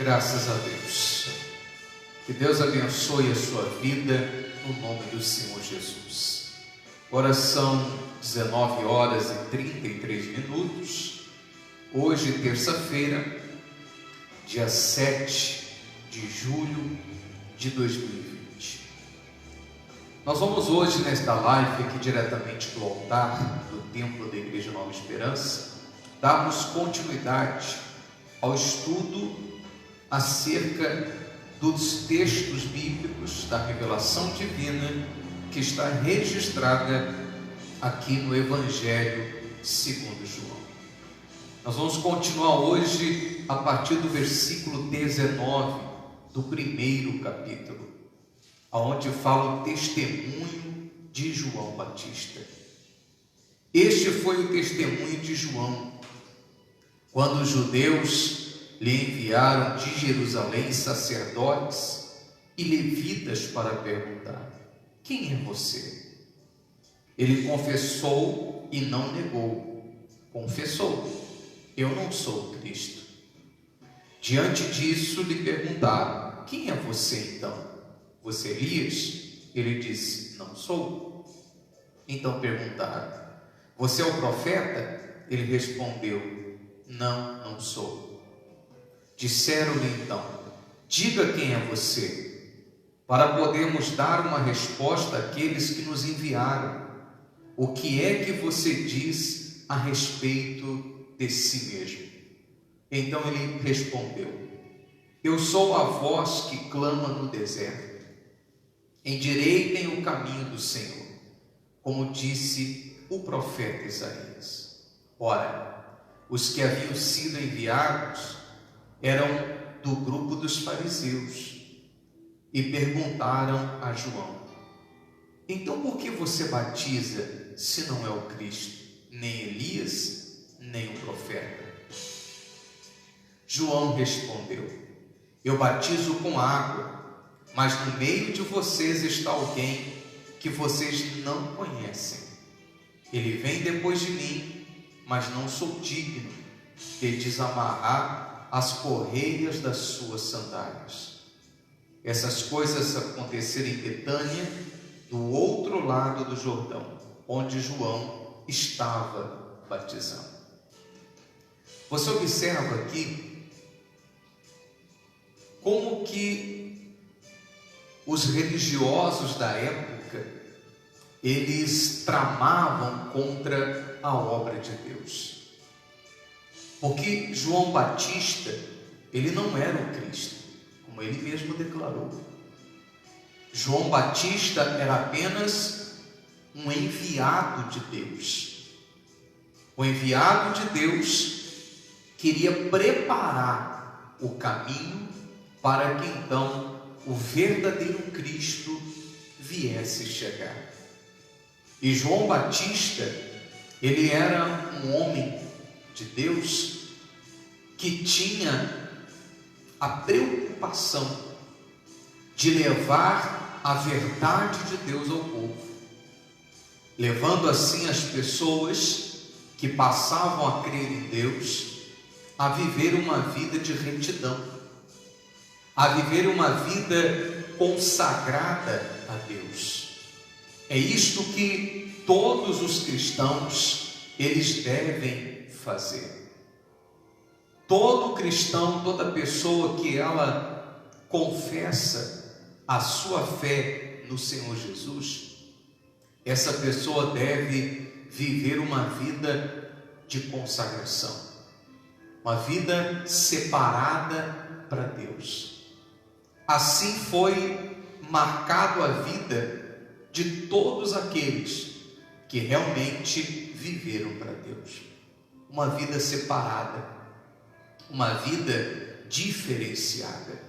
Graças a Deus. Que Deus abençoe a sua vida no nome do Senhor Jesus. Agora são 19 horas e 33 minutos. Hoje, terça-feira, dia 7 de julho de 2020. Nós vamos hoje, nesta live aqui diretamente do altar do Templo da Igreja Nova Esperança, darmos continuidade ao estudo acerca dos textos bíblicos da revelação divina que está registrada aqui no Evangelho segundo João. Nós vamos continuar hoje a partir do versículo 19 do primeiro capítulo, onde fala o testemunho de João Batista. Este foi o testemunho de João, quando os judeus lhe enviaram de Jerusalém sacerdotes e levitas para perguntar: quem é você? Ele confessou e não negou. Confessou: eu não sou Cristo. Diante disso lhe perguntaram: quem é você então? Você é Elias? Ele disse: não sou. Então perguntaram: você é o profeta? Ele respondeu: não sou. Disseram-lhe então: diga quem é você, para podermos dar uma resposta àqueles que nos enviaram. O que é que você diz a respeito de si mesmo? Então ele respondeu: eu sou a voz que clama no deserto, endireitem o caminho do Senhor, como disse o profeta Isaías. Ora, os que haviam sido enviados eram do grupo dos fariseus e perguntaram a João: então por que você batiza se não é o Cristo, nem Elias, nem o profeta? João respondeu: eu batizo com água, mas no meio de vocês está alguém que vocês não conhecem. Ele vem depois de mim, mas não sou digno de desamarrar as correias das suas sandálias. Essas coisas aconteceram em Betânia, do outro lado do Jordão, onde João estava batizando. Você observa aqui como que os religiosos da época, eles tramavam contra a obra de Deus. Porque João Batista, ele não era o Cristo, como ele mesmo declarou. João Batista era apenas um enviado de Deus. O enviado de Deus queria preparar o caminho para que então o verdadeiro Cristo viesse chegar. E João Batista, ele era um homem de Deus que tinha a preocupação de levar a verdade de Deus ao povo, levando assim as pessoas que passavam a crer em Deus a viver uma vida de retidão, a viver uma vida consagrada a Deus. É isto que todos os cristãos eles devem fazer. Todo cristão, toda pessoa que ela confessa a sua fé no Senhor Jesus, essa pessoa deve viver uma vida de consagração, uma vida separada para Deus. Assim foi marcado a vida de todos aqueles que realmente viveram para Deus. Uma vida separada, uma vida diferenciada.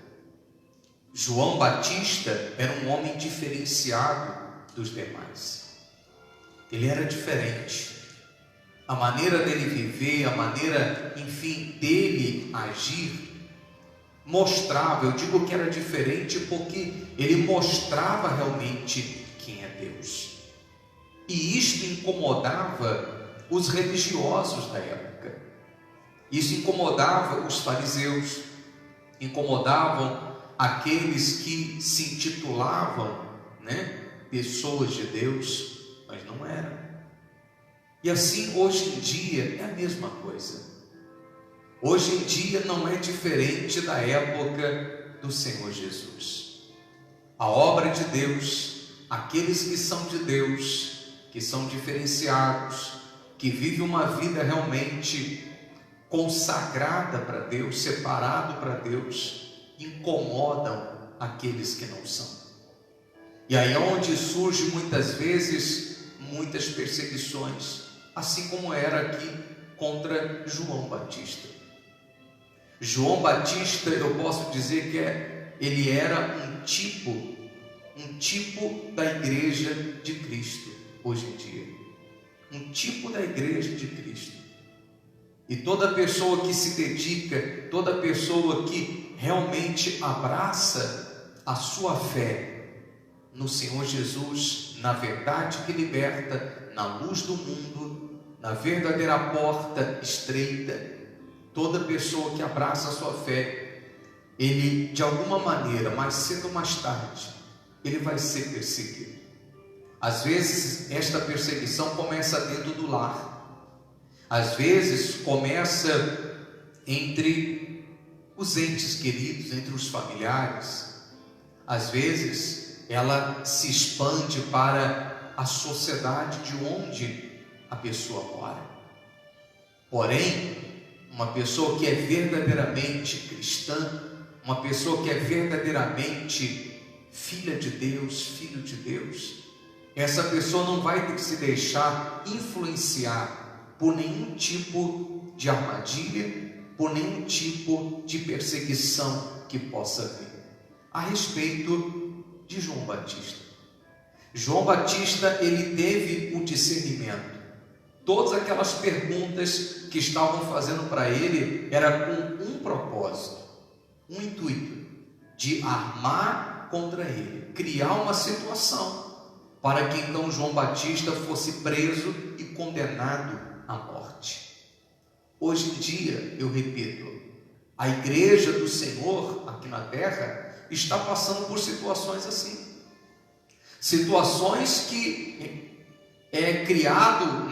João Batista era um homem diferenciado dos demais. Ele era diferente. A maneira dele viver, a maneira, enfim, dele agir, mostrava, eu digo que era diferente porque ele mostrava realmente quem é Deus. E isto incomodava os religiosos da época. Isso incomodava os fariseus, incomodavam aqueles que se intitulavam, pessoas de Deus, mas não eram. E assim, hoje em dia, é a mesma coisa. Hoje em dia não é diferente da época do Senhor Jesus. A obra de Deus, aqueles que são de Deus, que são diferenciados, que vivem uma vida realmente consagrada para Deus, separado para Deus, incomodam aqueles que não são. E aí é onde surge muitas vezes muitas perseguições, assim como era aqui contra João Batista. João Batista, eu posso dizer que ele era um tipo da igreja de Cristo hoje em dia, um tipo da igreja de Cristo. E toda pessoa que se dedica, toda pessoa que realmente abraça a sua fé no Senhor Jesus, na verdade que liberta, na luz do mundo, na verdadeira porta estreita, toda pessoa que abraça a sua fé, ele de alguma maneira, mais cedo ou mais tarde, ele vai ser perseguido. Às vezes esta perseguição começa dentro do lar, às vezes começa entre os entes queridos, entre os familiares, às vezes ela se expande para a sociedade de onde a pessoa mora. Porém, uma pessoa que é verdadeiramente cristã, uma pessoa que é verdadeiramente filha de Deus, filho de Deus, essa pessoa não vai ter que se deixar influenciar por nenhum tipo de armadilha, por nenhum tipo de perseguição que possa vir. A respeito de João Batista. João Batista, ele teve o discernimento. Todas aquelas perguntas que estavam fazendo para ele era com um propósito, um intuito, de armar contra ele, criar uma situação para que então João Batista fosse preso e condenado à morte. Hoje em dia, eu repito, a igreja do Senhor aqui na terra está passando por situações assim, situações que é criado,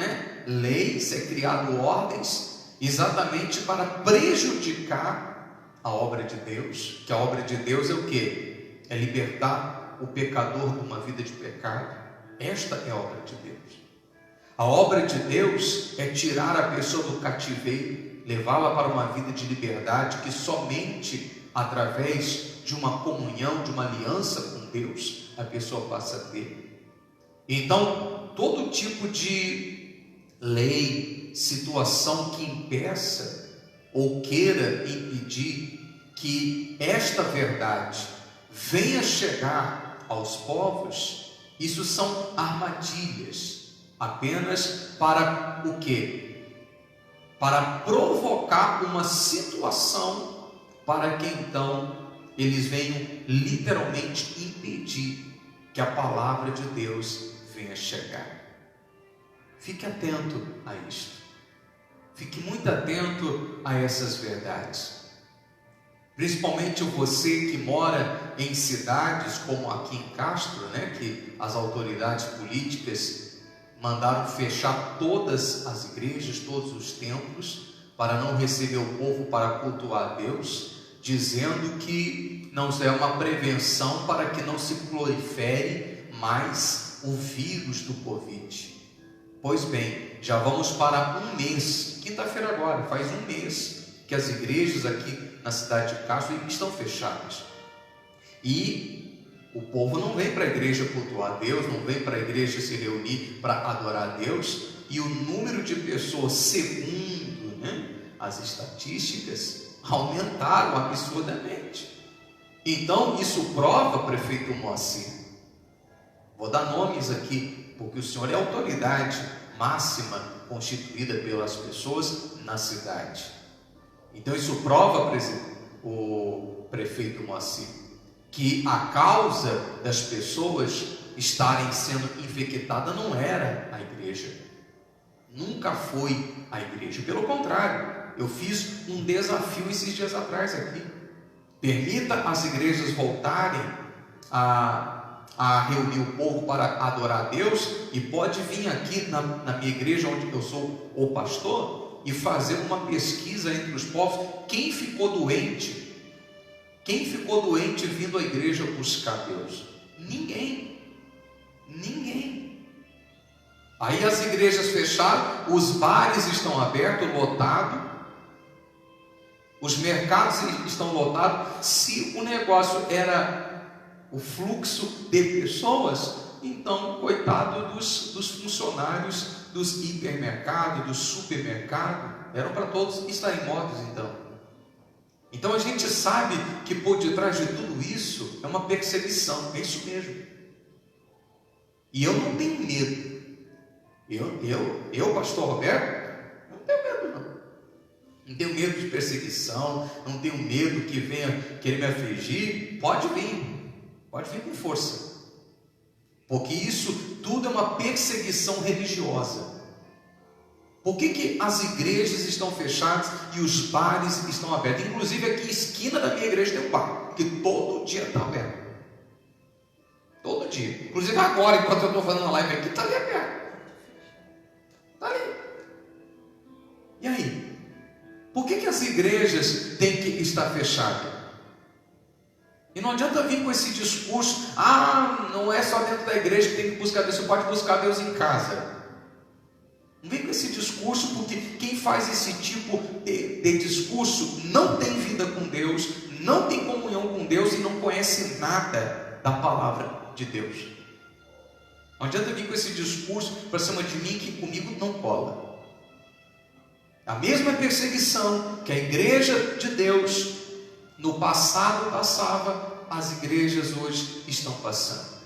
leis, é criado ordens exatamente para prejudicar a obra de Deus, que a obra de Deus é o quê? É libertar o pecador de uma vida de pecado. Esta é a obra de Deus. A obra de Deus é tirar a pessoa do cativeiro, levá-la para uma vida de liberdade que somente através de uma comunhão, de uma aliança com Deus, a pessoa passa a ter. Então, todo tipo de lei, situação que impeça ou queira impedir que esta verdade venha chegar aos povos, isso são armadilhas, apenas para o quê? Para provocar uma situação para que então eles venham literalmente impedir que a palavra de Deus venha chegar. Fique atento a isto. Fique muito atento a essas verdades. Principalmente você que mora em cidades como aqui em Castro, que as autoridades políticas mandaram fechar todas as igrejas, todos os templos, para não receber o povo para cultuar a Deus, dizendo que não é uma prevenção para que não se prolifere mais o vírus do Covid. Pois bem, já vamos para um mês, quinta-feira agora, faz um mês que as igrejas aqui na cidade de Castro estão fechadas. E o povo não vem para a igreja cultuar a Deus, não vem para a igreja se reunir para adorar a Deus, e o número de pessoas, segundo as estatísticas, aumentaram absurdamente. Então isso prova, prefeito Moacir, vou dar nomes aqui, porque o senhor é a autoridade máxima constituída pelas pessoas na cidade. Então isso prova, o prefeito Moacir, que a causa das pessoas estarem sendo infectadas não era a igreja, nunca foi a igreja. Pelo contrário, eu fiz um desafio esses dias atrás aqui. Permita as igrejas voltarem a reunir o povo para adorar a Deus, e pode vir aqui na minha igreja, onde eu sou o pastor, e fazer uma pesquisa entre os povos. Quem ficou doente? Quem ficou doente vindo à igreja buscar Deus? Ninguém. Aí as igrejas fecharam, os bares estão abertos, lotados, os mercados estão lotados. Se o negócio era o fluxo de pessoas, então coitado dos funcionários dos hipermercados, do supermercado, eram para todos estarem mortos. Então a gente sabe que por detrás de tudo isso é uma perseguição, é isso mesmo. E eu não tenho medo. Eu, pastor Roberto, não tenho medo não. Não tenho medo de perseguição, não tenho medo que venha querer me afligir. Pode vir com força, porque isso tudo é uma perseguição religiosa. Por que as igrejas estão fechadas e os bares estão abertos? Inclusive aqui, esquina da minha igreja tem um bar, que todo dia está aberto. Todo dia. Inclusive agora, enquanto eu estou fazendo a live aqui, está ali aberto. Está ali. E aí? Por que as igrejas têm que estar fechadas? E não adianta vir com esse discurso: não é só dentro da igreja que tem que buscar Deus, você pode buscar Deus em casa. Não vem com esse discurso, porque quem faz esse tipo de discurso não tem vida com Deus, não tem comunhão com Deus e não conhece nada da palavra de Deus. Não adianta vir com esse discurso para cima de mim, que comigo não cola. A mesma perseguição que a igreja de Deus no passado passava, as igrejas hoje estão passando,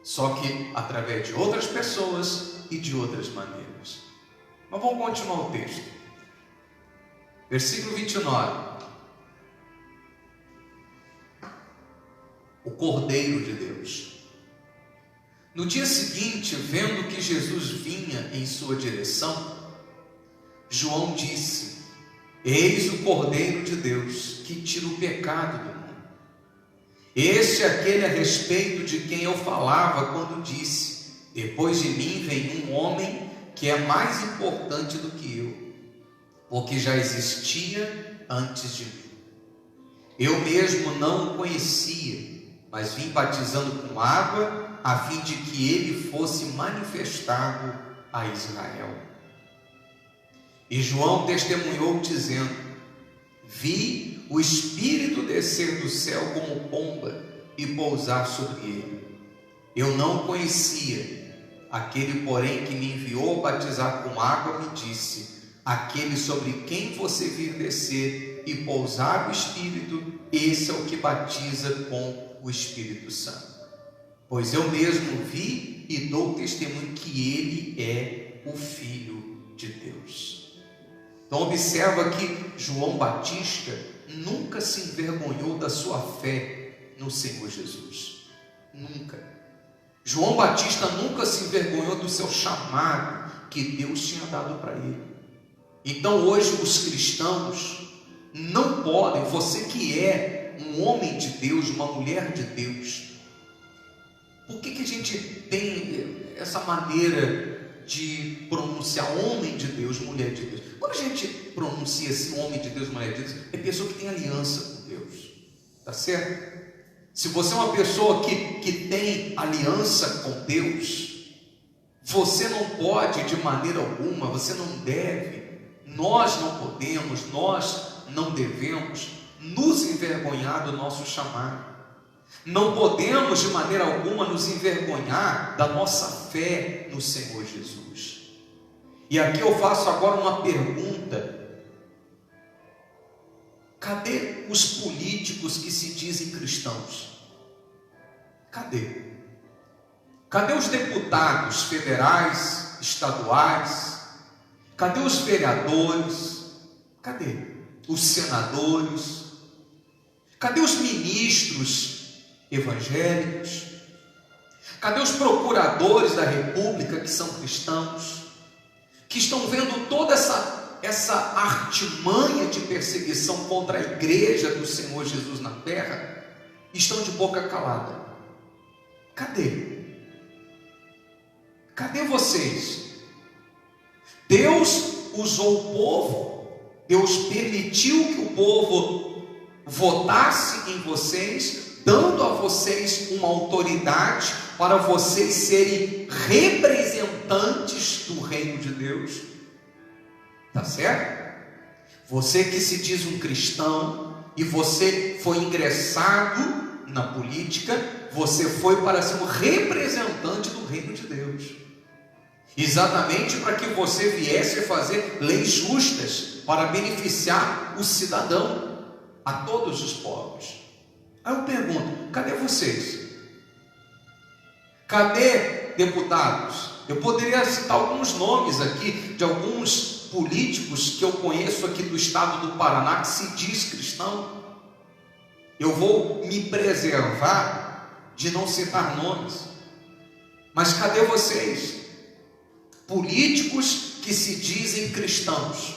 só que através de outras pessoas e de outras maneiras. Mas vamos continuar o texto. Versículo 29. O Cordeiro de Deus. No dia seguinte, vendo que Jesus vinha em sua direção, João disse: eis o Cordeiro de Deus, que tira o pecado do mundo. Este é aquele a respeito de quem eu falava quando disse: depois de mim vem um homem que é mais importante do que eu, porque já existia antes de mim. Eu mesmo não o conhecia, mas vim batizando com água, a fim de que ele fosse manifestado a Israel. E João testemunhou dizendo: vi o Espírito descer do céu como pomba e pousar sobre ele. Eu não o conhecia. Aquele, porém, que me enviou batizar com água, me disse: aquele sobre quem você vir descer e pousar o Espírito, esse é o que batiza com o Espírito Santo. Pois eu mesmo vi e dou testemunho que ele é o Filho de Deus. Então observa que João Batista nunca se envergonhou da sua fé no Senhor Jesus. Nunca. João Batista nunca se envergonhou do seu chamado que Deus tinha dado para ele. Então hoje os cristãos não podem, você que é um homem de Deus, uma mulher de Deus, por que a gente tem essa maneira de pronunciar homem de Deus, mulher de Deus? Quando a gente pronuncia assim, homem de Deus, mulher de Deus, é pessoa que tem aliança com Deus, tá certo? Se você é uma pessoa que tem aliança com Deus, você não pode de maneira alguma, você não deve, nós não podemos, nós não devemos nos envergonhar do nosso chamado. Não podemos de maneira alguma nos envergonhar da nossa fé no Senhor Jesus. E aqui eu faço agora uma pergunta: cadê os políticos que se dizem cristãos? Cadê? Cadê os deputados federais, estaduais? Cadê os vereadores? Cadê? Os senadores? Cadê os ministros evangélicos? Cadê os procuradores da República que são cristãos? Que estão vendo toda essa essa artimanha de perseguição contra a igreja do Senhor Jesus na terra, estão de boca calada. Cadê? Cadê vocês? Deus usou o povo, Deus permitiu que o povo votasse em vocês, dando a vocês uma autoridade para vocês serem representantes do reino de Deus. Tá certo? Você que se diz um cristão e você foi ingressado na política, você foi para ser um representante do reino de Deus, exatamente para que você viesse a fazer leis justas para beneficiar o cidadão, a todos os povos. Aí eu pergunto, cadê vocês? Cadê deputados? Eu poderia citar alguns nomes aqui de alguns políticos que eu conheço aqui do estado do Paraná que se diz cristão. Eu vou me preservar de não citar nomes, mas cadê vocês? Políticos que se dizem cristãos,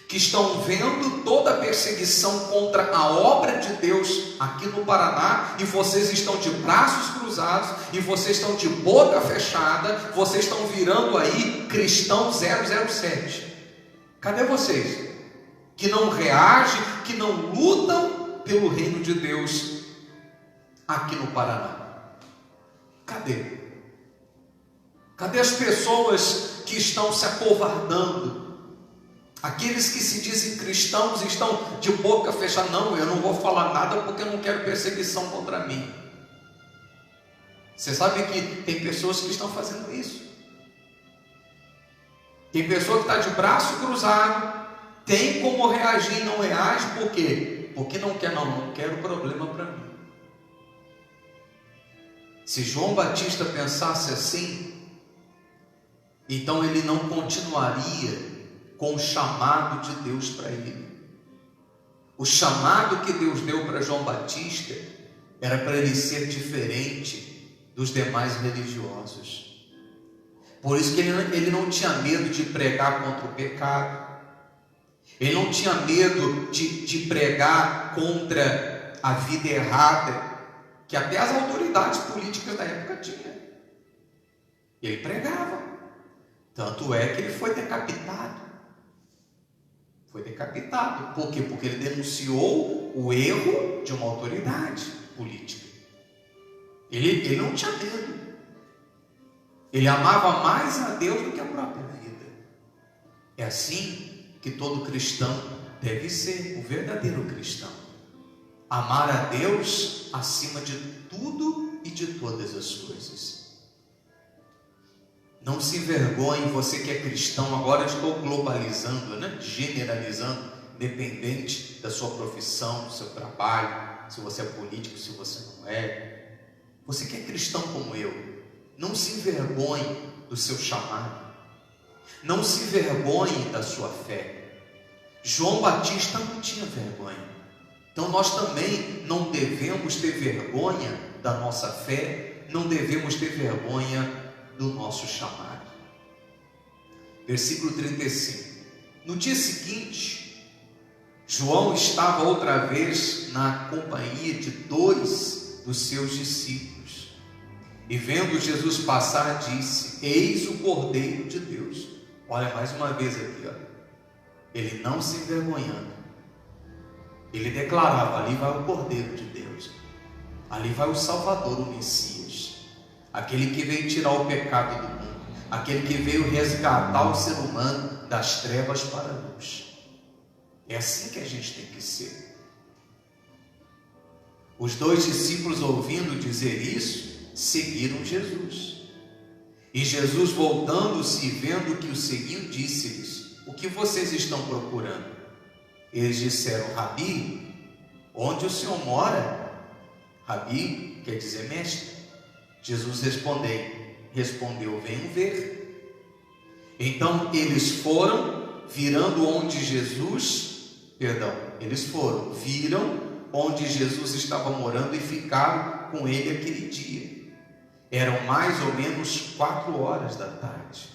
que estão vendo toda a perseguição contra a obra de Deus aqui no Paraná, e vocês estão de braços cruzados, e vocês estão de boca fechada, vocês estão virando aí cristão 007. Cadê vocês? Que não reagem, que não lutam pelo reino de Deus aqui no Paraná. Cadê? Cadê as pessoas que estão se acovardando? Aqueles que se dizem cristãos estão de boca fechada. Não, eu não vou falar nada porque eu não quero perseguição contra mim. Você sabe que tem pessoas que estão fazendo isso. Tem pessoa que está de braço cruzado, tem como reagir, não reage, por quê? Porque não quer, não quero problema para mim. Se João Batista pensasse assim, então ele não continuaria com o chamado de Deus para ele. O chamado que Deus deu para João Batista era para ele ser diferente dos demais religiosos. Por isso que ele não tinha medo de pregar contra o pecado, ele não tinha medo de pregar contra a vida errada, que até as autoridades políticas da época tinham. Ele pregava. Tanto é que ele foi decapitado. Foi decapitado. Por quê? Porque ele denunciou o erro de uma autoridade política. Ele não tinha medo. Ele amava mais a Deus do que a própria vida. É assim que todo cristão deve ser, o verdadeiro cristão. Amar a Deus acima de tudo e de todas as coisas. Não se envergonhe, você que é cristão. Agora estou globalizando, né? Generalizando, independente da sua profissão, do seu trabalho, se você é político, se você não é. Você que é cristão como eu, não se envergonhe do seu chamado, não se envergonhe da sua fé. João Batista não tinha vergonha, então nós também não devemos ter vergonha da nossa fé, não devemos ter vergonha do nosso chamado. Versículo 35. No dia seguinte, João estava outra vez na companhia de 2 dos seus discípulos, e vendo Jesus passar, disse: eis o Cordeiro de Deus. Olha mais uma vez aqui, ó. Ele não se envergonhando, ele declarava: ali vai o Cordeiro de Deus, ali vai o Salvador, o Messias, aquele que veio tirar o pecado do mundo, aquele que veio resgatar o ser humano das trevas para a luz. É assim que a gente tem que ser. Os 2 discípulos, ouvindo dizer isso, seguiram Jesus. E Jesus, voltando-se e vendo que o seguiam, disse-lhes: o que vocês estão procurando? Eles disseram: Rabi, onde o Senhor mora? Rabi quer dizer mestre. Jesus respondeu: venham ver. Então eles foram, viram onde Jesus estava morando e ficaram com ele aquele dia. Eram mais ou menos 4 horas da tarde.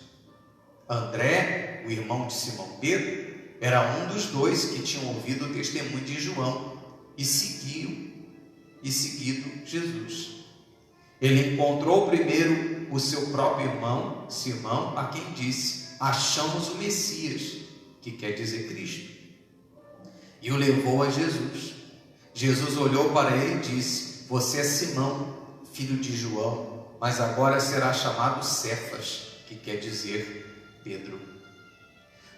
André, o irmão de Simão Pedro, era um dos dois que tinham ouvido o testemunho de João e seguido Jesus. Ele encontrou primeiro o seu próprio irmão, Simão, a quem disse: achamos o Messias, que quer dizer Cristo, e o levou a Jesus. Jesus olhou para ele e disse: você é Simão, filho de João, mas agora será chamado Cefas, que quer dizer Pedro.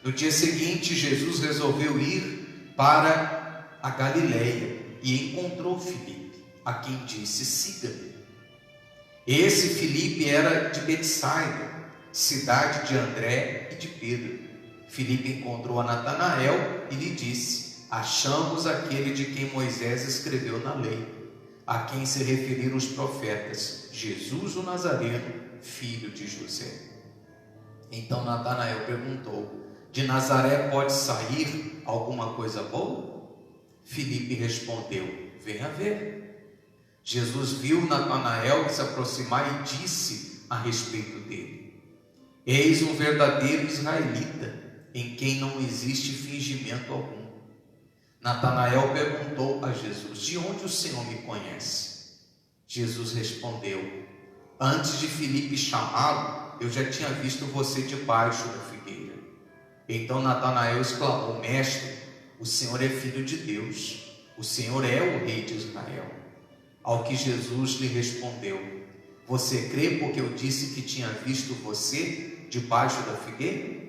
No dia seguinte, Jesus resolveu ir para a Galileia e encontrou Filipe, a quem disse: siga-me. Esse Filipe era de Betsaida, cidade de André e de Pedro. Filipe encontrou a Natanael e lhe disse: achamos aquele de quem Moisés escreveu na lei, a quem se referiram os profetas, Jesus o Nazareno, filho de José. Então Natanael perguntou: de Nazaré pode sair alguma coisa boa? Filipe respondeu: venha ver. Jesus viu Natanael se aproximar e disse a respeito dele: eis um verdadeiro israelita, em quem não existe fingimento algum. Natanael perguntou a Jesus: de onde o Senhor me conhece? Jesus respondeu: antes de Filipe chamá-lo, eu já tinha visto você debaixo da figueira. Então Natanael exclamou: mestre, o Senhor é filho de Deus, o Senhor é o rei de Israel. Ao que Jesus lhe respondeu: você crê porque eu disse que tinha visto você debaixo da figueira?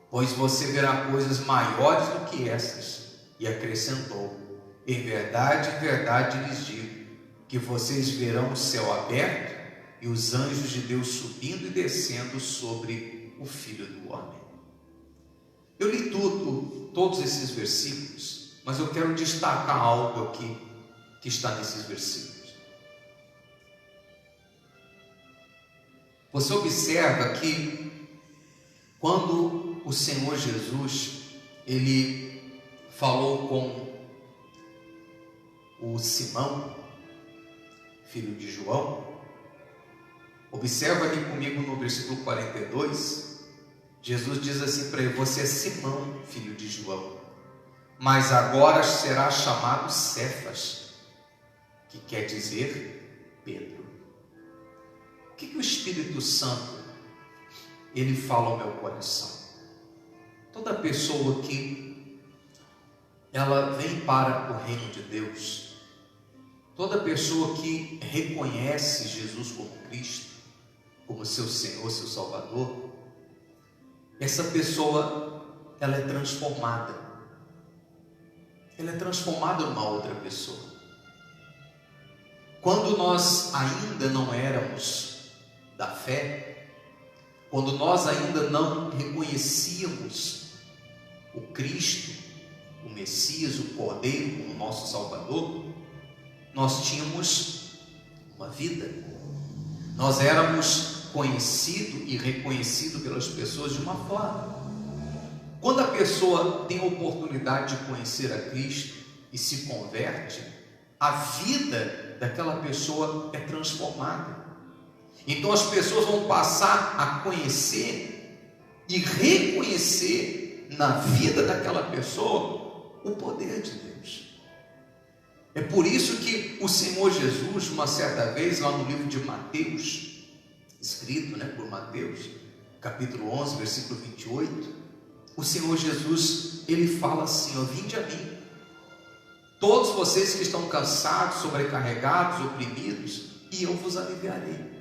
Pois você verá coisas maiores do que essas. E acrescentou: em verdade lhes digo, que vocês verão o céu aberto e os anjos de Deus subindo e descendo sobre o Filho do Homem. Eu li todos esses versículos, mas eu quero destacar algo aqui que está nesses versículos. Você observa que quando o Senhor Jesus ele falou com o Simão, filho de João, observa ali comigo no versículo 42, Jesus diz assim para ele: você é Simão, filho de João, mas agora será chamado Cefas, que quer dizer Pedro. O que o Espírito Santo ele fala ao meu coração? Toda pessoa que ela vem para o reino de Deus, toda pessoa que reconhece Jesus como Cristo, como seu Senhor, seu Salvador, essa pessoa ela é transformada. Ela é transformada numa outra pessoa. Quando nós ainda não éramos da fé, quando nós ainda não reconhecíamos o Cristo, o Messias, o Cordeiro como nosso Salvador, nós tínhamos uma vida. Nós éramos conhecidos e reconhecidos pelas pessoas de uma forma. Quando a pessoa tem a oportunidade de conhecer a Cristo e se converte, a vida daquela pessoa é transformada. Então as pessoas vão passar a conhecer e reconhecer na vida daquela pessoa o poder de Deus. É por isso que o Senhor Jesus, uma certa vez, lá no livro de Mateus, escrito por Mateus, capítulo 11, versículo 28, o Senhor Jesus, ele fala assim: vinde a mim, todos vocês que estão cansados, sobrecarregados, oprimidos, e eu vos aliviarei.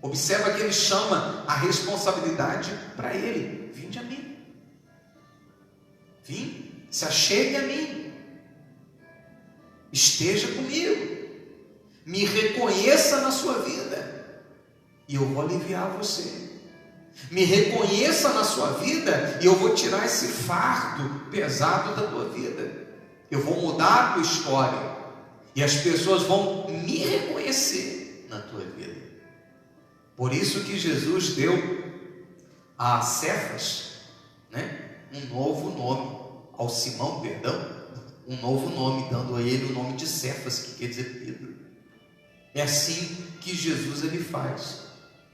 Observa que ele chama a responsabilidade para ele: vinde a mim, se achegue a mim, esteja comigo, me reconheça na sua vida, e eu vou aliviar você. Me reconheça na sua vida, e eu vou tirar esse fardo pesado da tua vida. Eu vou mudar a tua história, e as pessoas vão me reconhecer na tua vida. Por isso que Jesus deu a Cefas, um novo nome, ao Simão, um novo nome, dando a ele o nome de Cefas, que quer dizer Pedro. É assim que Jesus ele faz.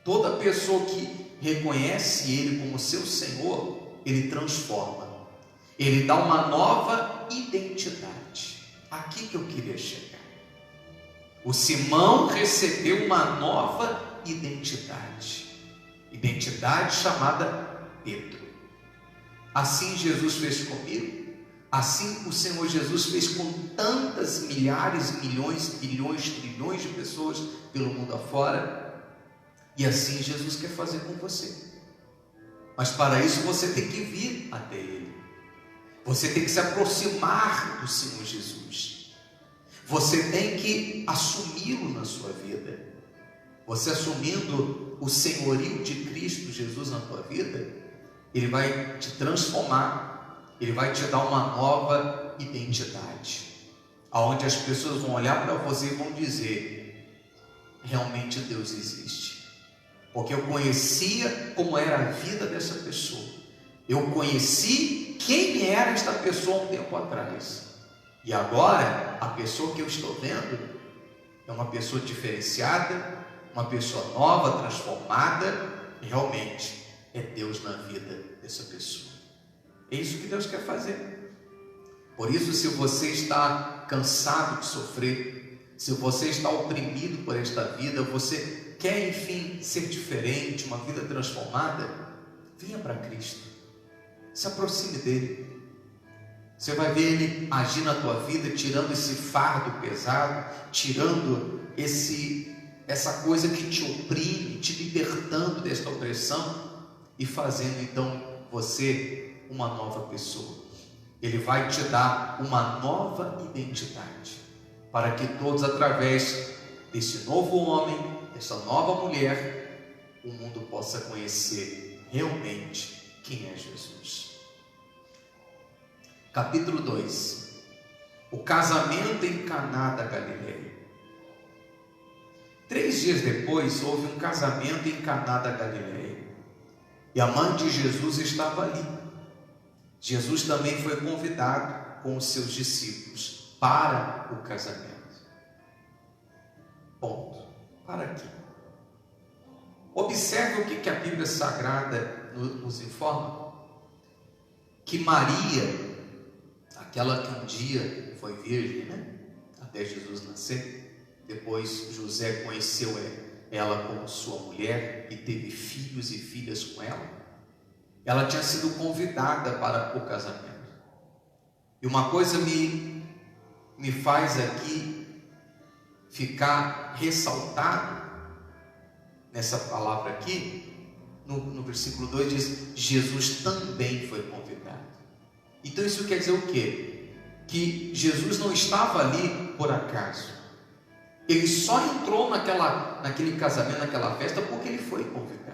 Toda pessoa que reconhece ele como seu Senhor, ele transforma. Ele dá uma nova identidade. Aqui que eu queria chegar. O Simão recebeu uma nova identidade. Identidade chamada Pedro. Assim Jesus fez comigo. Assim o Senhor Jesus fez com tantas milhares, milhões, bilhões, trilhões de pessoas pelo mundo afora. E assim Jesus quer fazer com você. Mas para isso você tem que vir até Ele. Você tem que se aproximar do Senhor Jesus. Você tem que assumi-lo na sua vida. Você assumindo o senhorio de Cristo Jesus na tua vida, Ele vai te transformar. Ele vai te dar uma nova identidade, aonde as pessoas vão olhar para você e vão dizer: realmente Deus existe, porque eu conhecia como era a vida dessa pessoa, eu conheci quem era esta pessoa um tempo atrás, e agora a pessoa que eu estou vendo é uma pessoa diferenciada, uma pessoa nova, transformada. Realmente é Deus na vida dessa pessoa. É isso que Deus quer fazer. Por isso, se você está cansado de sofrer, se você está oprimido por esta vida, você quer, enfim, ser diferente, uma vida transformada, venha para Cristo, se aproxime dele. Você vai ver Ele agir na tua vida, tirando esse fardo pesado, tirando essa coisa que te oprime, te libertando desta opressão e fazendo então você uma nova pessoa. Ele vai te dar uma nova identidade, para que todos, através desse novo homem, dessa nova mulher, o mundo possa conhecer realmente quem é Jesus. Capítulo 2. O casamento em Caná da Galileia. 3 dias depois, houve um casamento em Caná da Galileia, e a mãe de Jesus estava ali. Jesus também foi convidado com os seus discípulos para o casamento. Ponto. Para aqui. Observe o que a Bíblia Sagrada nos informa. Que Maria, aquela que um dia foi virgem, até Jesus nascer, depois José conheceu ela como sua mulher e teve filhos e filhas com ela. Ela tinha sido convidada para o casamento. E uma coisa me faz aqui ficar ressaltado nessa palavra aqui, no versículo 2 diz: Jesus também foi convidado. Então isso quer dizer o quê? Que Jesus não estava ali por acaso. Ele só entrou naquele casamento, naquela festa, porque ele foi convidado.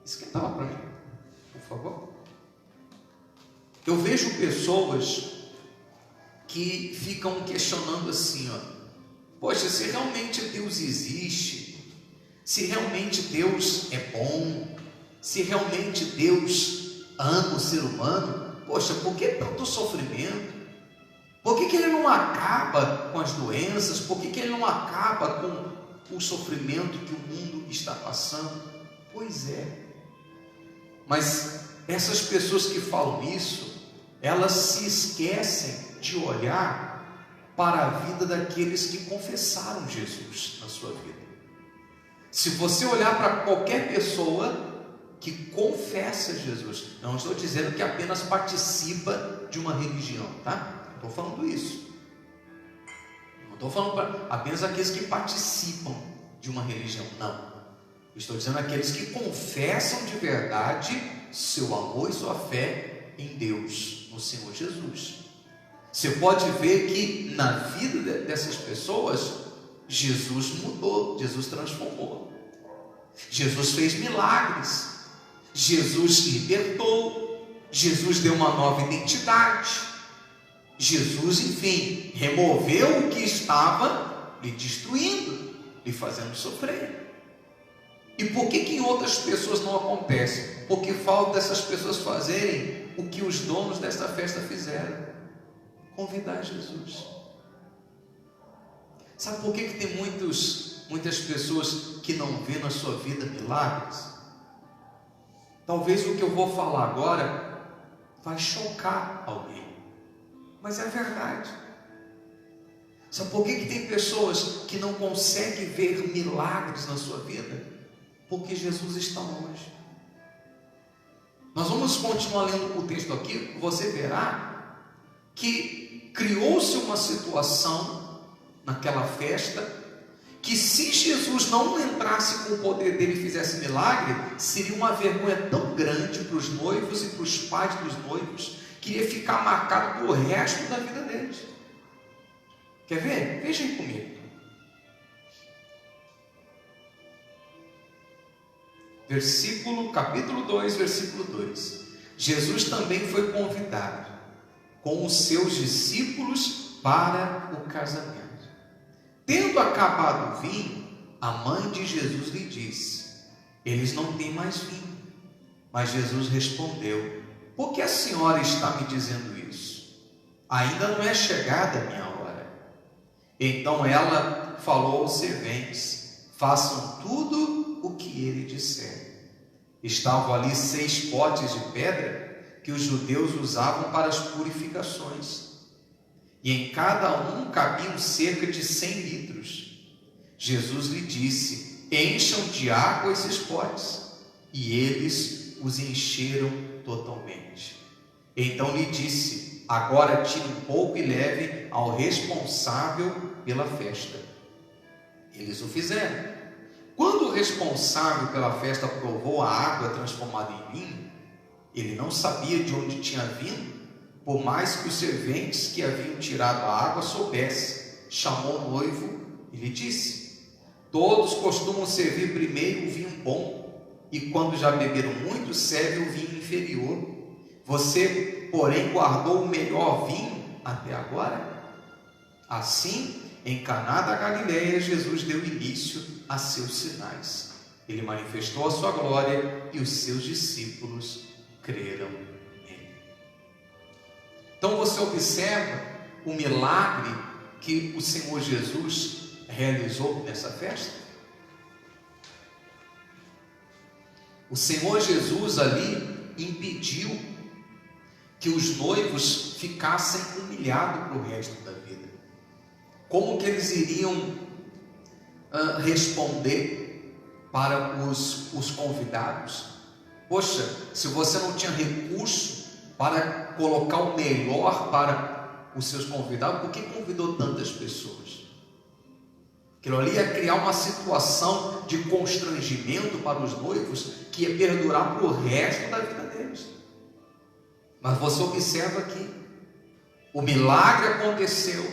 Esquenta lá para mim, por favor. Eu vejo pessoas que ficam questionando assim, poxa, se realmente Deus existe, se realmente Deus é bom, se realmente Deus ama o ser humano, poxa, por que tanto sofrimento? Por que Ele não acaba com as doenças? Por que Ele não acaba com o sofrimento que o mundo está passando? Pois é. Mas essas pessoas que falam isso, elas se esquecem de olhar para a vida daqueles que confessaram Jesus na sua vida. Se você olhar para qualquer pessoa que confessa Jesus, não estou dizendo que apenas participa de uma religião, tá? Não estou falando isso. Não estou falando para apenas aqueles que participam de uma religião, não. Estou dizendo aqueles que confessam de verdade seu amor e sua fé em Deus, no Senhor Jesus. Você pode ver que na vida dessas pessoas, Jesus mudou, Jesus transformou. Jesus fez milagres, Jesus libertou, Jesus deu uma nova identidade. Jesus, enfim, removeu o que estava lhe destruindo, lhe fazendo sofrer. E por que em outras pessoas não acontece? Porque falta dessas pessoas fazerem o que os donos desta festa fizeram: convidar Jesus. Sabe por que tem muitas pessoas que não vêem na sua vida milagres? Talvez o que eu vou falar agora vai chocar alguém, mas é verdade. Sabe por que tem pessoas que não conseguem ver milagres na sua vida? Porque Jesus está longe. Nós vamos continuar lendo o texto aqui, você verá que criou-se uma situação naquela festa, que se Jesus não entrasse com o poder dele e fizesse milagre, seria uma vergonha tão grande para os noivos e para os pais dos noivos, que ia ficar marcado para o resto da vida deles. Quer ver? Veja aí comigo. Capítulo 2, versículo 2. Jesus também foi convidado com os seus discípulos para o casamento. Tendo acabado o vinho, a mãe de Jesus lhe disse: eles não têm mais vinho. Mas Jesus respondeu: por que a senhora está me dizendo isso? Ainda não é chegada a minha hora. Então ela falou aos serventes: façam tudo o que ele disser. Estavam ali 6 potes de pedra que os judeus usavam para as purificações, e em cada um cabiam cerca de 100 litros. Jesus lhe disse: encham de água esses potes. E eles os encheram totalmente. Então lhe disse: agora tire um pouco e leve ao responsável pela festa. Eles o fizeram. Quando o responsável pela festa provou a água transformada em vinho, ele não sabia de onde tinha vindo, por mais que os serventes que haviam tirado a água soubessem. Chamou o noivo e lhe disse: todos costumam servir primeiro o vinho bom, e quando já beberam muito, serve o vinho inferior. Você, porém, guardou o melhor vinho até agora? Assim, em Caná da Galileia, Jesus deu início a seus sinais. Ele manifestou a sua glória e os seus discípulos creram nele. Então você observa o milagre que o Senhor Jesus realizou nessa festa? O Senhor Jesus ali impediu que os noivos ficassem humilhados para o resto da vida. Como que eles iriam responder para os convidados? Poxa, se você não tinha recurso para colocar o melhor para os seus convidados, por que convidou tantas pessoas? Aquilo ali ia criar uma situação de constrangimento para os noivos que ia perdurar para o resto da vida deles. Mas você observa que o milagre aconteceu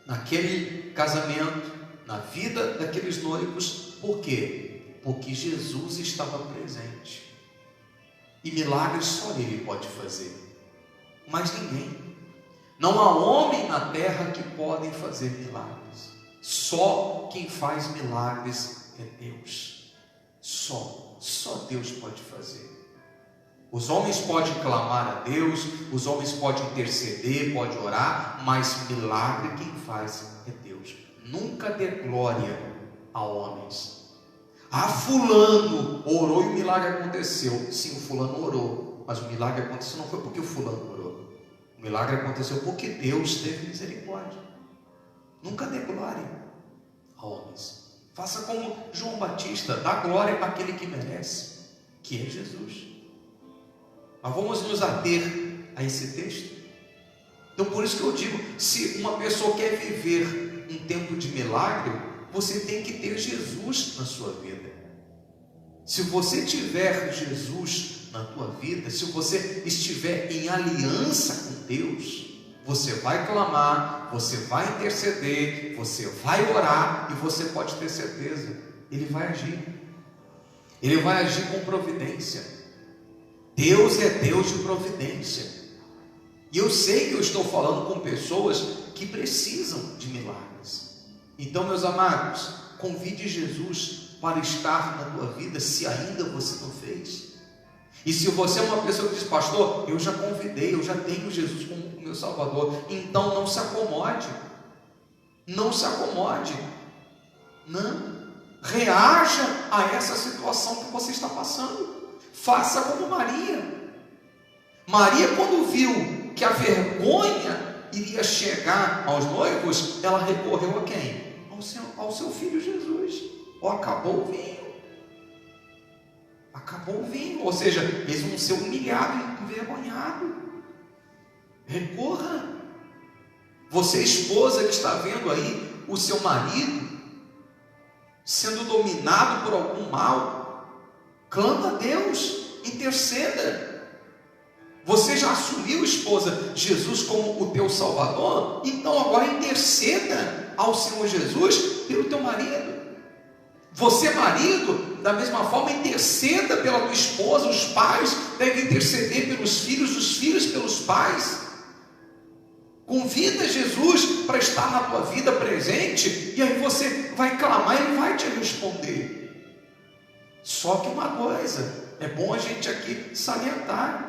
naquele casamento, na vida daqueles noivos. Por quê? Porque Jesus estava presente. E milagres só Ele pode fazer, mas ninguém. Não há homem na terra que pode fazer milagres. Só quem faz milagres é Deus. Só Deus pode fazer. Os homens podem clamar a Deus, os homens podem interceder, podem orar, mas milagre quem faz é Deus. Nunca dê glória a homens. Fulano orou e o milagre aconteceu. Sim, o fulano orou, mas o milagre aconteceu não foi porque o fulano orou. O milagre aconteceu porque Deus teve misericórdia. Nunca dê glória a homens. Faça como João Batista, dá glória para aquele que merece, que é Jesus. Mas vamos nos ater a esse texto. Então por isso que eu digo, se uma pessoa quer viver um tempo de milagre, você tem que ter Jesus na sua vida. Se você tiver Jesus na tua vida, se você estiver em aliança com Deus, você vai clamar, você vai interceder, você vai orar, e você pode ter certeza, Ele vai agir. Ele vai agir com providência. Deus é Deus de providência. E eu sei que eu estou falando com pessoas que precisam de milagres. Então, meus amados, convide Jesus para estar na tua vida, se ainda você não fez. E se você é uma pessoa que diz: pastor, eu já convidei, eu já tenho Jesus como meu Salvador, então não se acomode. Não se acomode. Não. Reaja a essa situação que você está passando. Faça como Maria. Maria, quando viu que a vergonha iria chegar aos noivos, ela recorreu a quem? Ao seu filho Jesus. Acabou o vinho. Acabou o vinho. Ou seja, eles vão ser humilhados e envergonhados. Recorra. Você, esposa, que está vendo aí o seu marido sendo dominado por algum mal, clama a Deus, interceda. Você já assumiu, esposa, Jesus como o teu Salvador? Então agora interceda ao Senhor Jesus pelo teu marido. Você, marido, da mesma forma, interceda pela tua esposa. Os pais devem interceder pelos filhos, os filhos pelos pais. Convida Jesus para estar na tua vida presente, e aí você vai clamar e Ele vai te responder. Só que uma coisa, é bom a gente aqui salientar: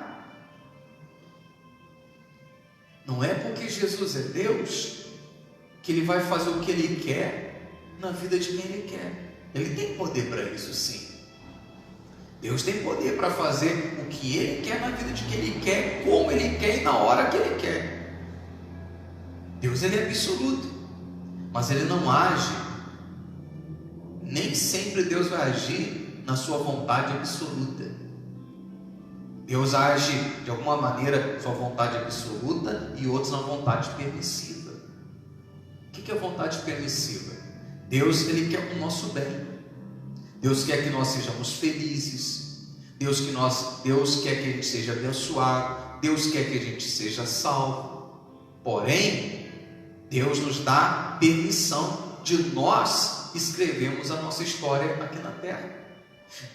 não é porque Jesus é Deus que Ele vai fazer o que Ele quer na vida de quem Ele quer. Ele tem poder para isso, sim. Deus tem poder para fazer o que Ele quer na vida de quem Ele quer, como Ele quer e na hora que Ele quer. Deus, Ele é absoluto, mas Ele não age. Nem sempre Deus vai agir na sua vontade absoluta. Deus age de alguma maneira sua vontade absoluta e outros na vontade permissiva. O que é vontade permissiva? Deus, Ele quer o nosso bem. Deus quer que nós sejamos felizes. Deus quer que a gente seja abençoado. Deus quer que a gente seja salvo. Porém, Deus nos dá permissão de nós escrevermos a nossa história aqui na terra.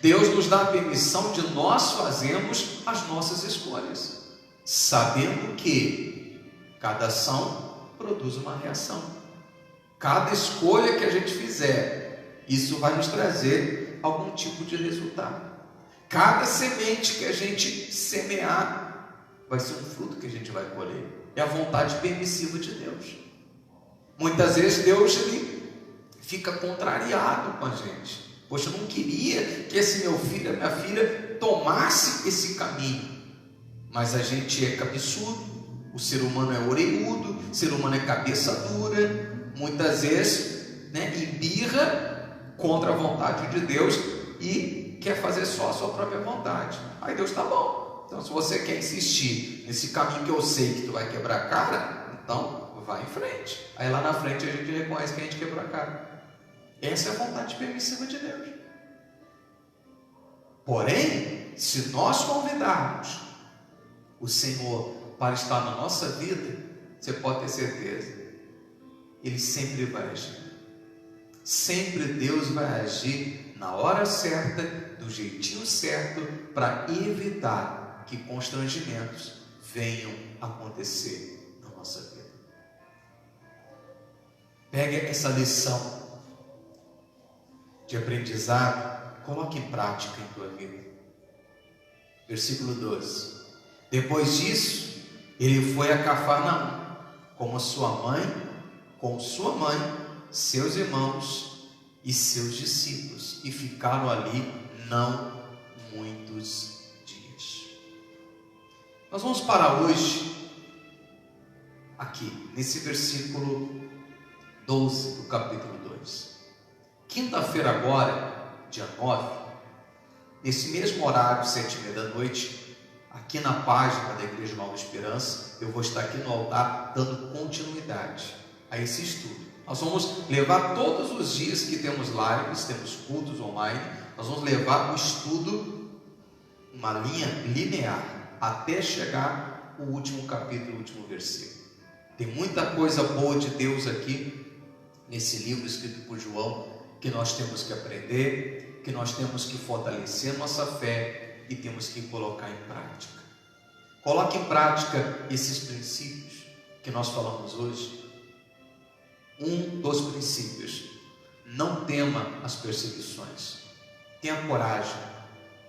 Deus nos dá a permissão de nós fazermos as nossas escolhas, sabendo que cada ação produz uma reação. Cada escolha que a gente fizer, isso vai nos trazer algum tipo de resultado. Cada semente que a gente semear, vai ser um fruto que a gente vai colher. É a vontade permissiva de Deus. Muitas vezes Deus, Ele fica contrariado com a gente. Poxa, eu não queria que esse meu filho, a minha filha, tomasse esse caminho. Mas a gente é cabeçudo, o ser humano é orelhudo, o ser humano é cabeça dura. Muitas vezes, embirra contra a vontade de Deus e quer fazer só a sua própria vontade. Aí Deus, tá bom. Então, se você quer insistir nesse caminho que eu sei que tu vai quebrar a cara, então vai em frente. Aí lá na frente a gente reconhece que a gente quebrou a cara. Essa é a vontade permissiva de Deus. Porém, se nós convidarmos o Senhor para estar na nossa vida, você pode ter certeza, Ele sempre vai agir. Sempre Deus vai agir na hora certa, do jeitinho certo, para evitar que constrangimentos venham acontecer na nossa vida. Pega essa lição de aprendizado, coloque em prática em tua vida. Versículo 12. Depois disso, ele foi a Cafarnaum, com sua mãe, seus irmãos e seus discípulos, e ficaram ali não muitos dias. Nós vamos parar hoje aqui, nesse versículo 12 do capítulo 2. Quinta-feira agora, dia 9, nesse mesmo horário, 7h30 da noite, aqui na página da Igreja Nova Esperança, eu vou estar aqui no altar dando continuidade a esse estudo. Nós vamos levar todos os dias que temos lives, temos cultos online, nós vamos levar o estudo, uma linha linear, até chegar o último capítulo, o último versículo. Tem muita coisa boa de Deus aqui, nesse livro escrito por João, que nós temos que aprender, que nós temos que fortalecer nossa fé e temos que colocar em prática. Coloque em prática esses princípios que nós falamos hoje. Um dos princípios: não tema as perseguições, tenha coragem,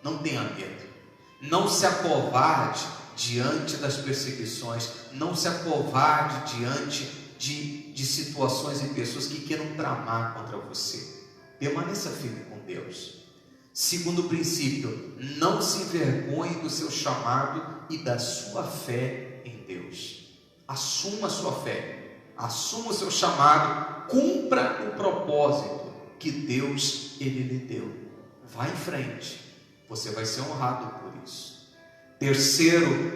não tenha medo, não se acovarde diante das perseguições, não se acovarde diante de situações e pessoas que queiram tramar contra você. Permaneça firme com Deus. Segundo princípio, não se envergonhe do seu chamado e da sua fé em Deus. Assuma a sua fé, assuma o seu chamado, cumpra o propósito que Deus lhe deu. Vá em frente, você vai ser honrado por isso. Terceiro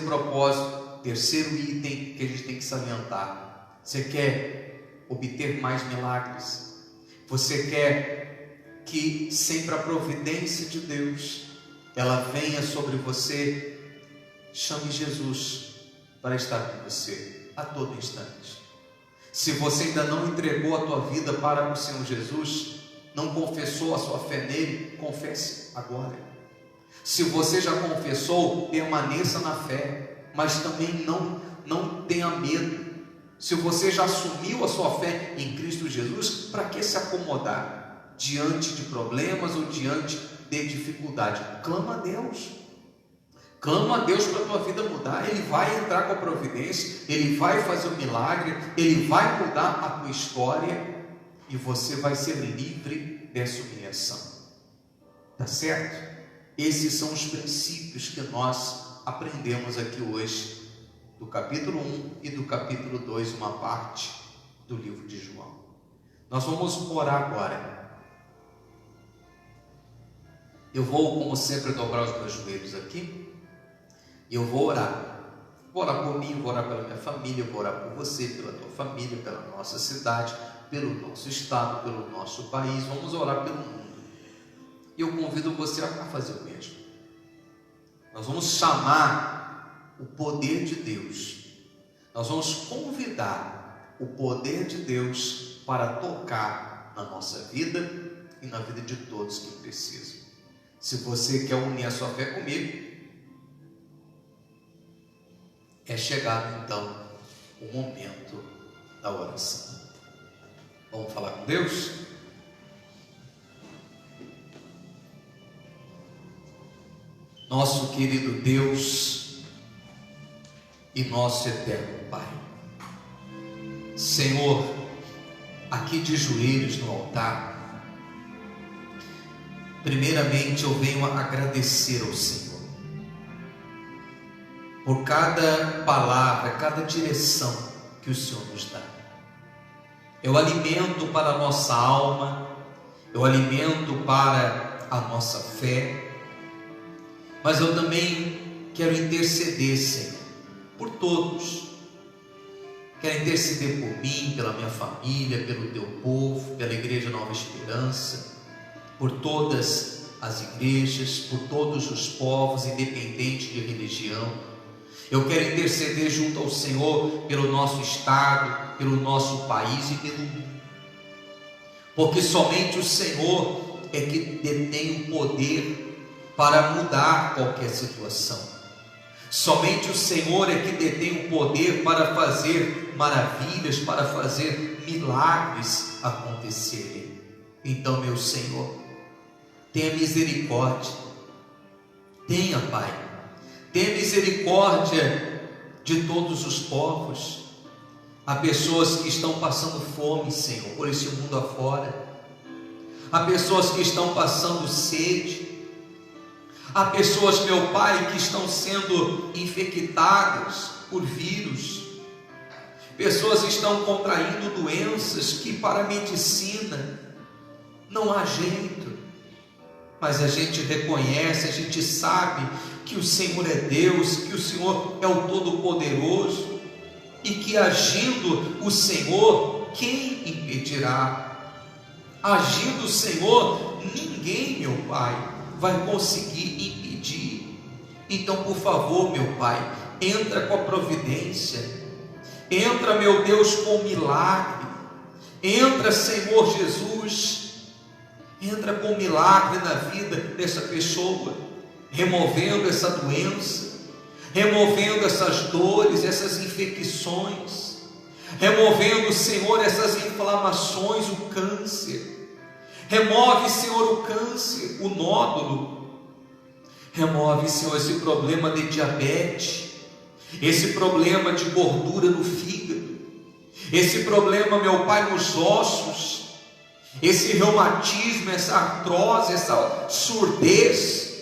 propósito, terceiro item que a gente tem que salientar. Você quer obter mais milagres? Você quer que sempre a providência de Deus ela venha sobre você? Chame Jesus para estar com você a todo instante. Se você ainda não entregou a tua vida para o Senhor Jesus, não confessou a sua fé nele, confesse agora. Se você já confessou, permaneça na fé, mas também não tenha medo. Se você já assumiu a sua fé em Cristo Jesus, para que se acomodar diante de problemas ou diante de dificuldade? Clama a Deus. Clama a Deus para a tua vida mudar. Ele vai entrar com a providência, Ele vai fazer um milagre, Ele vai mudar a tua história e você vai ser livre dessa humilhação. Tá certo? Esses são os princípios que nós aprendemos aqui hoje, do capítulo 1 e do capítulo 2, uma parte do livro de João. Nós vamos orar agora. Eu vou, como sempre, dobrar os meus joelhos aqui e eu vou orar. Vou orar por mim, vou orar pela minha família, vou orar por você, pela tua família, pela nossa cidade, pelo nosso estado, pelo nosso país. Vamos orar pelo mundo. E eu convido você a fazer o mesmo. Nós vamos chamar o poder de Deus. Nós vamos convidar o poder de Deus para tocar na nossa vida e na vida de todos que precisam. Se você quer unir a sua fé comigo, é chegado então o momento da oração. Vamos falar com Deus? Nosso querido Deus e nosso eterno Pai, Senhor, aqui de joelhos no altar, primeiramente eu venho agradecer ao Senhor por cada palavra, cada direção que o Senhor nos dá. É o alimento para a nossa alma, é o alimento para a nossa fé, mas eu também quero interceder, Senhor, por todos. Quero interceder por mim, pela minha família, pelo teu povo, pela Igreja Nova Esperança, por todas as igrejas, por todos os povos, independente de religião. Eu quero interceder junto ao Senhor pelo nosso estado, pelo nosso país e pelo mundo, porque somente o Senhor é que detém o poder para mudar qualquer situação. Somente o Senhor é que detém o poder para fazer maravilhas, para fazer milagres acontecerem. Então, meu Senhor, tenha misericórdia, tenha, Pai, tenha misericórdia de todos os povos. Há pessoas que estão passando fome, Senhor, por esse mundo afora. Há pessoas que estão passando sede. Há pessoas, meu Pai, que estão sendo infectadas por vírus. Pessoas estão contraindo doenças que para a medicina não há jeito. Mas a gente reconhece, a gente sabe que o Senhor é Deus, que o Senhor é o Todo-Poderoso e que agindo o Senhor, quem impedirá? Agindo o Senhor, ninguém, meu Pai, vai conseguir impedir. Então, por favor, meu Pai, entra com a providência, entra, meu Deus, com o milagre, entra, Senhor Jesus, entra com o milagre na vida dessa pessoa, removendo essa doença, removendo essas dores, essas infecções, removendo, Senhor, essas inflamações, o câncer. Remove, Senhor, o câncer, o nódulo. Remove, Senhor, esse problema de diabetes, esse problema de gordura no fígado, esse problema, meu Pai, nos ossos, esse reumatismo, essa artrose, essa surdez,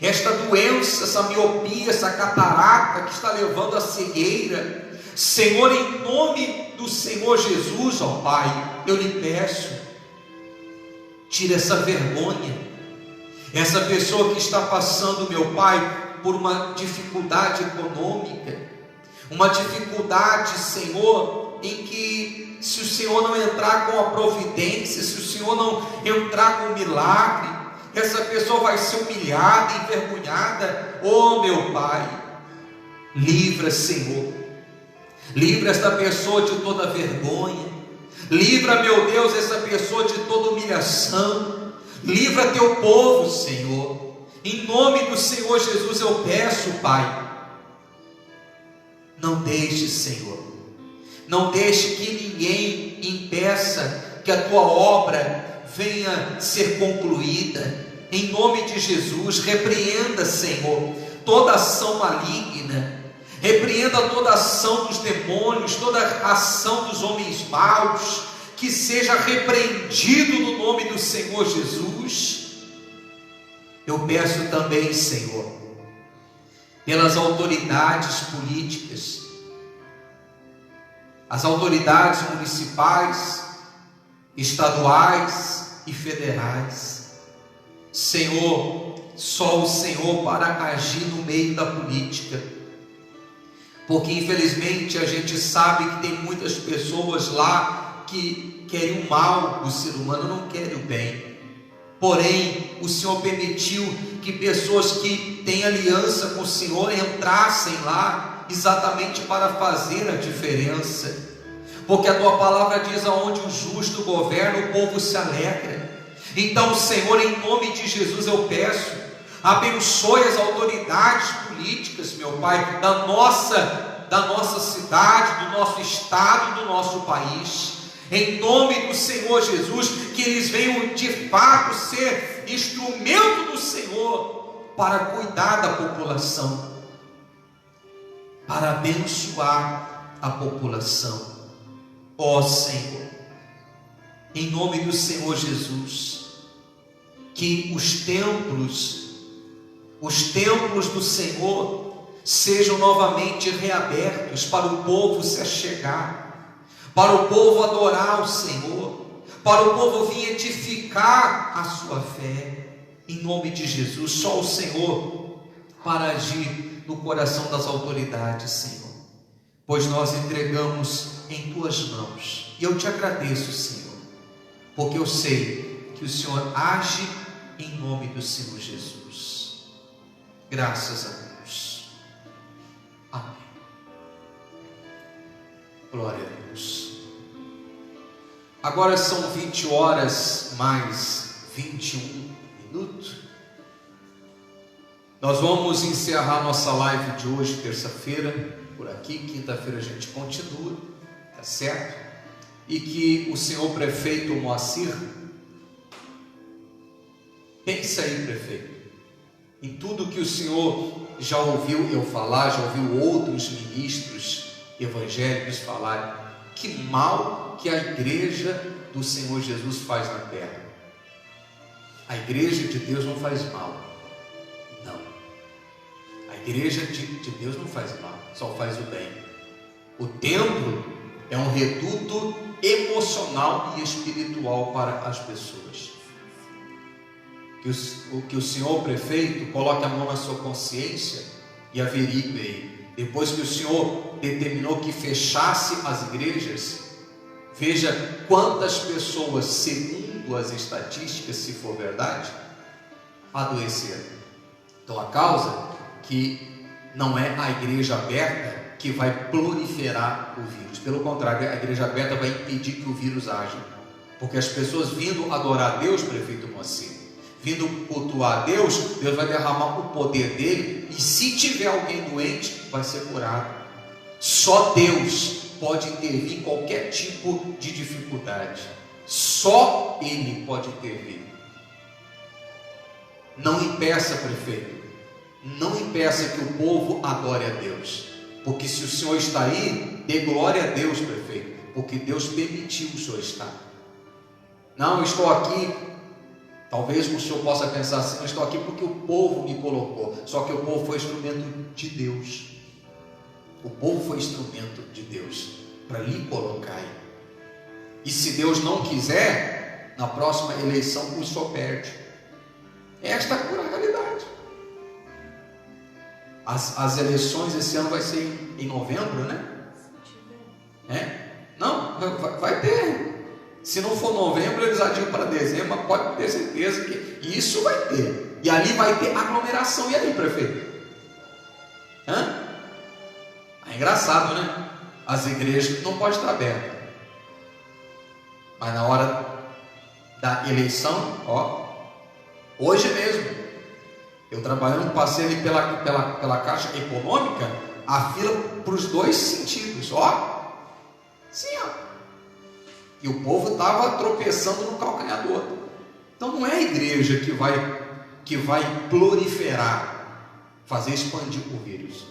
esta doença, essa miopia, essa catarata que está levando à cegueira. Senhor, em nome do Senhor Jesus, ó Pai, eu lhe peço, tira essa vergonha, essa pessoa que está passando, meu Pai, por uma dificuldade econômica, uma dificuldade, Senhor, em que se o Senhor não entrar com a providência, se o Senhor não entrar com o milagre, essa pessoa vai ser humilhada, envergonhada. Oh meu Pai, livra, Senhor, livra esta pessoa de toda vergonha, livra, meu Deus, essa pessoa de toda humilhação, livra teu povo, Senhor, em nome do Senhor Jesus eu peço, Pai. Não deixe, Senhor, não deixe que ninguém impeça que a tua obra venha ser concluída. Em nome de Jesus, repreenda, Senhor, toda ação maligna, repreenda toda ação dos demônios, toda ação dos homens maus, que seja repreendido no nome do Senhor Jesus. Eu peço também, Senhor, pelas autoridades políticas, as autoridades municipais, estaduais e federais. Senhor, só o Senhor para agir no meio da política, porque infelizmente a gente sabe que tem muitas pessoas lá que querem o mal do ser humano, não querem o bem. Porém, o Senhor permitiu que pessoas que têm aliança com o Senhor entrassem lá exatamente para fazer a diferença, porque a tua palavra diz: aonde o justo governa, o povo se alegra. Então, Senhor, em nome de Jesus eu peço, abençoe as autoridades políticas, meu Pai, da nossa cidade, do nosso estado, do nosso país. Em nome do Senhor Jesus, que eles venham de fato ser instrumento do Senhor para cuidar da população, para abençoar a população. Ó Senhor, em nome do Senhor Jesus, que os templos do Senhor sejam novamente reabertos para o povo se achegar, para o povo adorar o Senhor, para o povo vir edificar a sua fé. Em nome de Jesus, só o Senhor para agir no coração das autoridades, Senhor, pois nós entregamos em tuas mãos. E eu te agradeço, Senhor, porque eu sei que o Senhor age em nome do Senhor Jesus. Graças a Deus. Amém. Glória a Deus. Agora são 20 horas mais 21 minutos. Nós vamos encerrar nossa live de hoje, terça-feira, por aqui. Quinta-feira a gente continua, tá certo? E que o senhor prefeito Moacir, pensa aí, prefeito, em tudo que o senhor já ouviu eu falar, já ouviu outros ministros evangélicos falarem, que mal que a igreja do Senhor Jesus faz na terra. A igreja de Deus não faz mal, não. A igreja de Deus não faz mal, só faz o bem. O templo é um reduto emocional e espiritual para as pessoas. Que o senhor prefeito coloque a mão na sua consciência e averigue aí. Depois que o senhor determinou que fechasse as igrejas, veja quantas pessoas, segundo as estatísticas, se for verdade, adoeceram. Então a causa que não é a igreja aberta que vai proliferar o vírus. Pelo contrário, a igreja aberta vai impedir que o vírus haja. Porque as pessoas vindo adorar a Deus, prefeito Moacir, vindo cultuar a Deus, Deus vai derramar o poder dele, e se tiver alguém doente, vai ser curado. Só Deus pode intervir em qualquer tipo de dificuldade. Só Ele pode intervir. Não impeça, prefeito, não impeça que o povo adore a Deus, porque se o senhor está aí, dê glória a Deus, prefeito, porque Deus permitiu o senhor estar. Não, eu estou aqui, talvez o senhor possa pensar assim, eu estou aqui porque o povo me colocou. Só que o povo foi instrumento de Deus. O povo foi instrumento de Deus para lhe colocar aí. E se Deus não quiser, na próxima eleição o senhor perde. Esta é a pura realidade. As eleições esse ano vai ser em novembro, né? Não, vai ter. Se não for novembro, eles adiam para dezembro, mas pode ter certeza que isso vai ter. E ali vai ter aglomeração. E aí, prefeito? É engraçado, né? As igrejas não podem estar abertas. Mas na hora da eleição, hoje mesmo, eu trabalhando, passei ali pela Caixa Econômica, a fila para os dois sentidos, sim, e o povo estava tropeçando no calcanhar do outro. Então não é a igreja que vai proliferar, fazer expandir o vírus.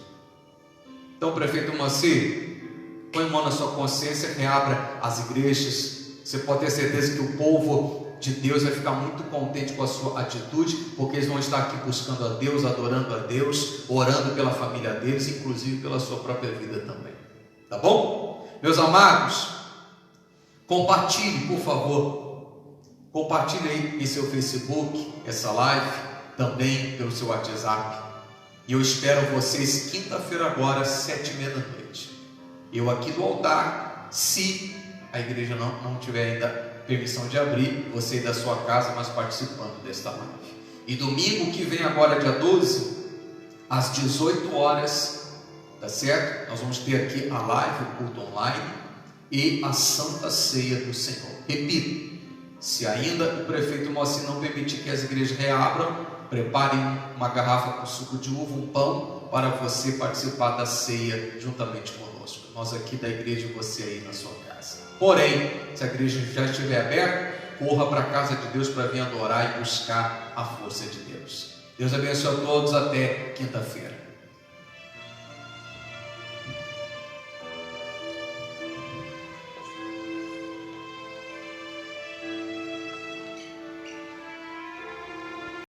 Então, prefeito Moacir, põe a mão na sua consciência, reabra as igrejas. Você pode ter certeza que o povo de Deus vai ficar muito contente com a sua atitude, porque eles vão estar aqui buscando a Deus, adorando a Deus, orando pela família deles, inclusive pela sua própria vida também. Tá bom? Meus amados, compartilhe, por favor. Compartilhe aí em seu Facebook essa live, também pelo seu WhatsApp. E eu espero vocês quinta-feira agora, 7h30 da noite. Eu aqui do altar, se a igreja não tiver ainda permissão de abrir, você aí da sua casa, mas participando desta live. E domingo que vem agora, dia 12, às 18 horas, tá certo? Nós vamos ter aqui a live, o culto online e a Santa Ceia do Senhor. Repito, se ainda o prefeito Moacir não permitir que as igrejas reabram, preparem uma garrafa com suco de uva, um pão, para você participar da ceia juntamente conosco. Nós aqui da igreja e você aí na sua casa. Porém, se a igreja já estiver aberta, corra para a casa de Deus para vir adorar e buscar a força de Deus. Deus abençoe a todos, até quinta-feira.